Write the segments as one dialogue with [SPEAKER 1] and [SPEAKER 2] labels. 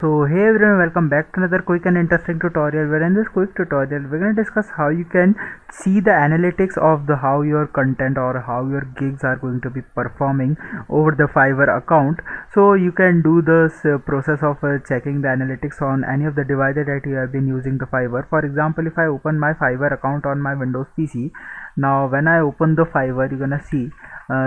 [SPEAKER 1] So hey everyone, welcome back to another quick and interesting tutorial, where in this quick tutorial we're going to discuss how you can see the analytics of the how your content or how your gigs are going to be performing over the Fiverr account. So you can do this process of checking the analytics on any of the devices that you have been using the Fiverr. For example, if I open my Fiverr account on my Windows PC, now when I open the Fiverr, you're gonna see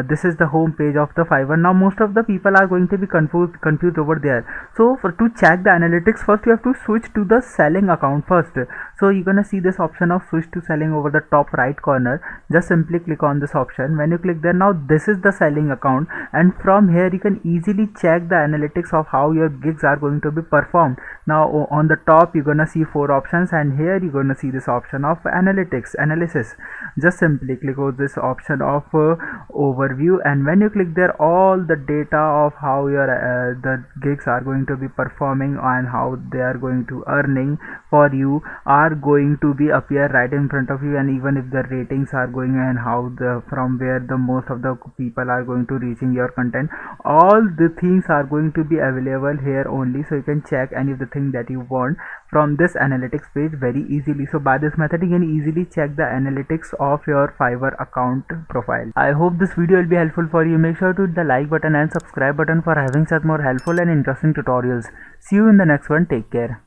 [SPEAKER 1] this is the home page of the Fiverr. Now most of the people are going to be confused over there. So to check the analytics, first you have to switch to the selling account first. So you're gonna see this option of switch to selling over the top right corner. Just simply click on this option. When you click there, now this is the selling account, and from here you can easily check the analytics of how your gigs are going to be performed. Now on the top you're gonna see 4 options, and here you're gonna see this option of analysis. Just simply click on this option of overview, and when you click there, all the data of how your the gigs are going to be performing and how they are going to earning for you are going to be appear right in front of you. And even if the ratings are going and how the from where the most of the people are going to reaching your content, all the things are going to be available here only. So you can check any of the thing that you want from this analytics page very easily. So by this method you can easily check the analytics of your Fiverr account profile. I hope this video will be helpful for you. Make sure to hit the like button and subscribe button for having such more helpful and interesting tutorials. See you in the next one. Take care.